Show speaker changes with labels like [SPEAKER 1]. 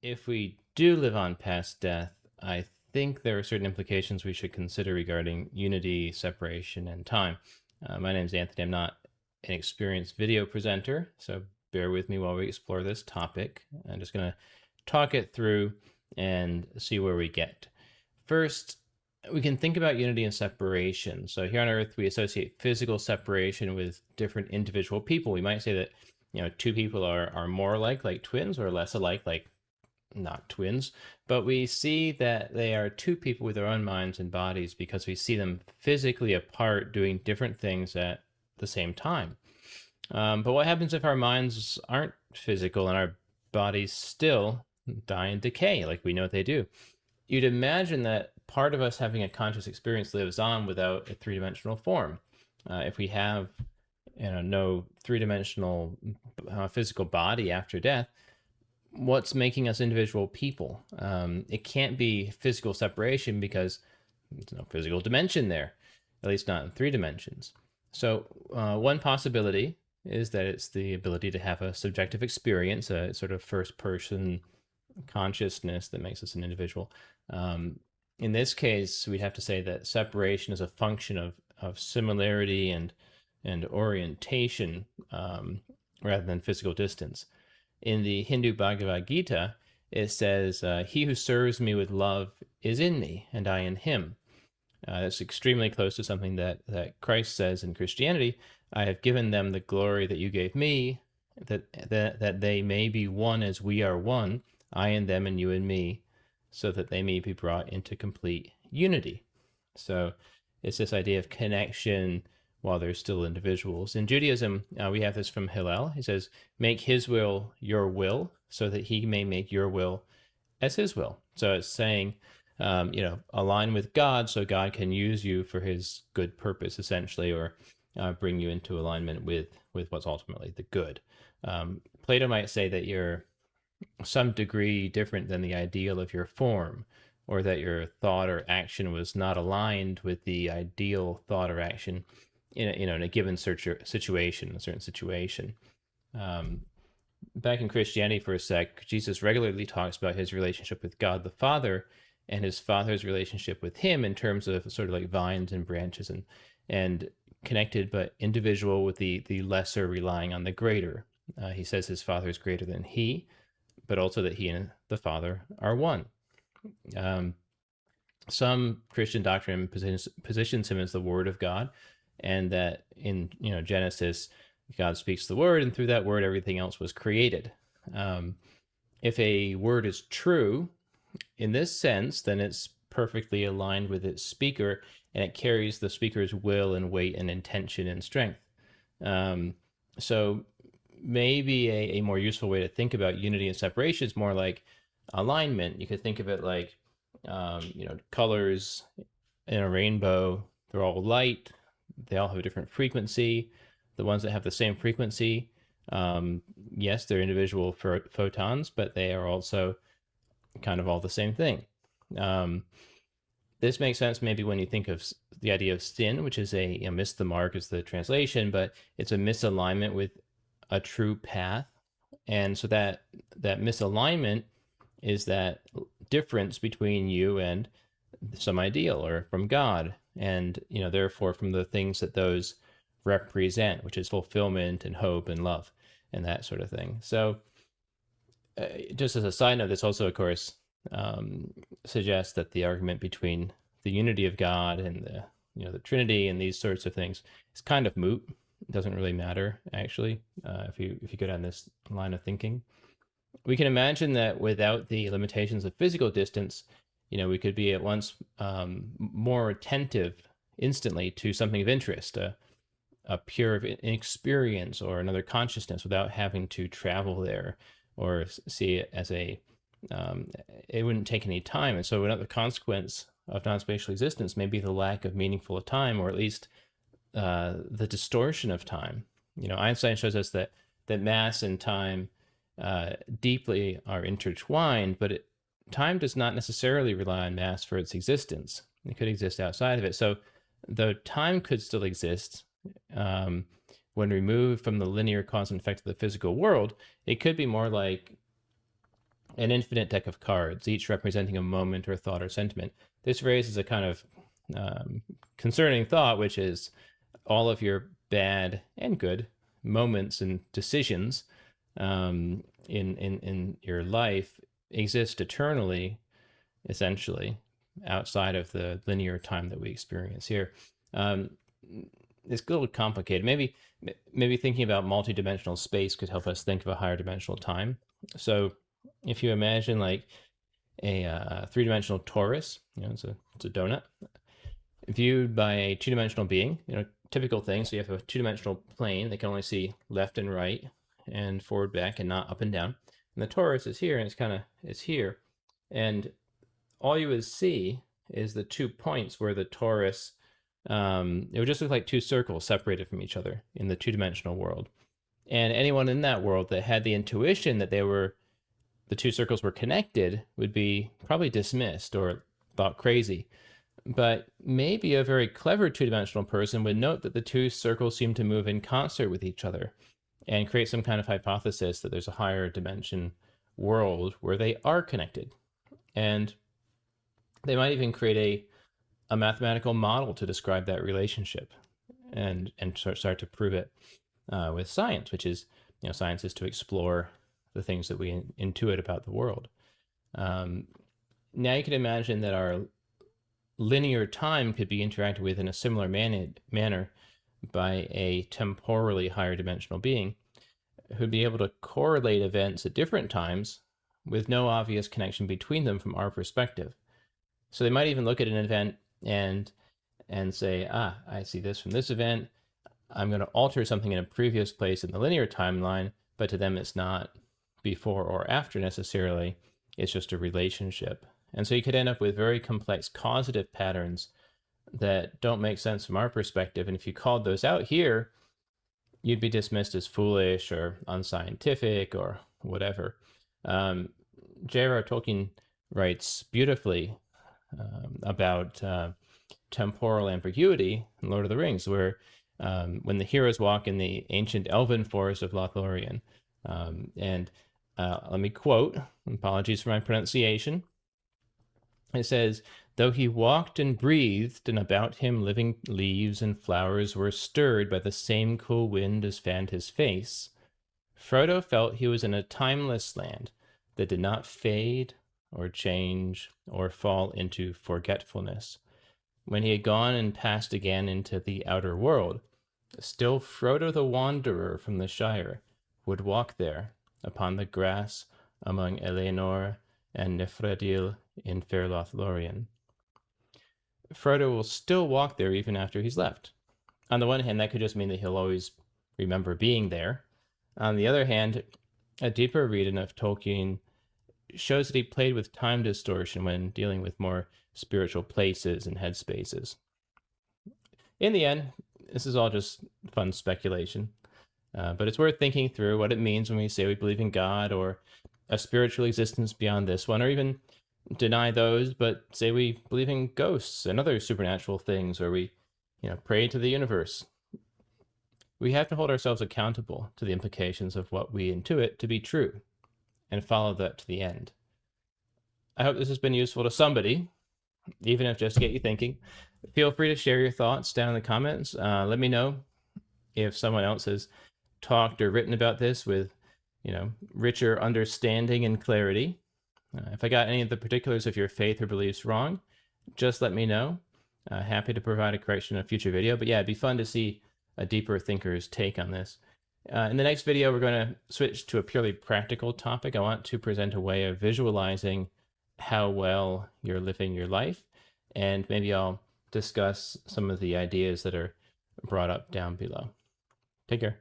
[SPEAKER 1] if we do live on past death, I think there are certain implications we should consider regarding unity, separation, and time. My name is Anthony. I'm not an experienced video presenter, so bear with me while we explore this topic. I'm just going to talk it through and see where we get. First, we can think about unity and separation. So here on Earth, we associate physical separation with different individual people. We might say that two people are more alike, like twins, or less alike, like not twins, but we see that they are two people with their own minds and bodies because we see them physically apart doing different things at the same time. But what happens if our minds aren't physical and our bodies still die and decay like we know they do? You'd imagine that part of us having a conscious experience lives on without a three-dimensional form. If we have no three-dimensional physical body after death, what's making us individual people? It can't be physical separation because there's no physical dimension there, at least not in 3 dimensions. So one possibility is that it's the ability to have a subjective experience, a sort of first-person consciousness that makes us an individual. In this case, we'd have to say that separation is a function of similarity and orientation rather than physical distance. In the Hindu Bhagavad Gita, it says, he who serves me with love is in me, and I in him. That's extremely close to something that Christ says in Christianity. I have given them the glory that you gave me, that they may be one as we are one, I and them and you and me, so that they may be brought into complete unity. So it's this idea of connection while they're still individuals. In Judaism, we have this from Hillel. He says, make his will your will, so that he may make your will as his will. So it's saying, align with God so God can use you for his good purpose, essentially, or bring you into alignment with what's ultimately the good. Plato might say that you're some degree different than the ideal of your form, or that your thought or action was not aligned with the ideal thought or action in a given situation, a certain situation. Back in Christianity for a sec, Jesus regularly talks about his relationship with God the Father and his Father's relationship with him in terms of sort of like vines and branches and connected but individual, with the lesser relying on the greater. He says his Father is greater than he, but also that he and the Father are one. Some Christian doctrine positions him as the Word of God, and that in Genesis, God speaks the word, and through that word, everything else was created. If a word is true in this sense, then it's perfectly aligned with its speaker, and it carries the speaker's will and weight and intention and strength. So maybe a more useful way to think about unity and separation is more like alignment. You could think of it like, colors in a rainbow. They're all light. They all have a different frequency. The ones that have the same frequency, yes, they're individual photons, but they are also kind of all the same thing. This makes sense maybe when you think of the idea of sin, which is miss the mark is the translation, but it's a misalignment with a true path. And so that misalignment is that difference between you and some ideal or from God, and therefore from the things that those represent, which is fulfillment and hope and love and that sort of thing. So just as a side note, this also, of course, suggests that the argument between the unity of God and the Trinity and these sorts of things is kind of moot. It doesn't really matter, actually, if you go down this line of thinking. We can imagine that without the limitations of physical distance, we could be at once more attentive instantly to something of interest, a pure experience or another consciousness, without having to travel there or see it as it wouldn't take any time. And so another consequence of non-spatial existence may be the lack of meaningful time, or at least the distortion of time. Einstein shows us that mass and time deeply are intertwined, but time does not necessarily rely on mass for its existence. It could exist outside of it. So though time could still exist, when removed from the linear cause and effect of the physical world, it could be more like an infinite deck of cards, each representing a moment or thought or sentiment. This raises a kind of concerning thought, which is all of your bad and good moments and decisions in your life exist eternally, essentially, outside of the linear time that we experience here. It's a little complicated. Maybe thinking about multidimensional space could help us think of a higher dimensional time. So if you imagine like a three-dimensional torus, it's a donut viewed by a two-dimensional being, typical thing. So you have a two-dimensional plane that can only see left and right and forward, back, and not up and down. And the torus is here, and it's here. And all you would see is the 2 points where the torus, it would just look like 2 circles separated from each other in the two-dimensional world. And anyone in that world that had the intuition that the 2 circles were connected would be probably dismissed or thought crazy. But maybe a very clever two-dimensional person would note that the 2 circles seem to move in concert with each other and create some kind of hypothesis that there's a higher dimension world where they are connected. And they might even create a mathematical model to describe that relationship and start to prove it with science, which is, science is to explore the things that we intuit about the world. Now you can imagine that our linear time could be interacted with in a similar manner by a temporally higher dimensional being who'd be able to correlate events at different times with no obvious connection between them from our perspective. So they might even look at an event and say, I see this from this event. I'm going to alter something in a previous place in the linear timeline, but to them it's not before or after necessarily. It's just a relationship. And so you could end up with very complex causative patterns that don't make sense from our perspective. And if you called those out here, you'd be dismissed as foolish or unscientific or whatever. J.R.R. Tolkien writes beautifully about temporal ambiguity in Lord of the Rings, where when the heroes walk in the ancient elven forest of Lothlorien, let me quote, apologies for my pronunciation. It says, though he walked and breathed, and about him living leaves and flowers were stirred by the same cool wind as fanned his face, Frodo felt he was in a timeless land that did not fade or change or fall into forgetfulness. When he had gone and passed again into the outer world, still Frodo the Wanderer from the Shire would walk there upon the grass among Elenor and Nifredil in fair Lothlorien. Frodo will still walk there even after he's left. On the one hand, that could just mean that he'll always remember being there. On the other hand, a deeper reading of Tolkien shows that he played with time distortion when dealing with more spiritual places and headspaces. In the end, this is all just fun speculation, but it's worth thinking through what it means when we say we believe in God or a spiritual existence beyond this one, or even deny those, but say we believe in ghosts and other supernatural things, or we, pray to the universe. We have to hold ourselves accountable to the implications of what we intuit to be true and follow that to the end. I hope this has been useful to somebody, even if just to get you thinking. Feel free to share your thoughts down in the comments. Let me know if someone else has talked or written about this with, richer understanding and clarity. If I got any of the particulars of your faith or beliefs wrong, just let me know. Happy to provide a correction in a future video. But yeah, it'd be fun to see a deeper thinker's take on this. In the next video, we're going to switch to a purely practical topic. I want to present a way of visualizing how well you're living your life, and maybe I'll discuss some of the ideas that are brought up down below. Take care.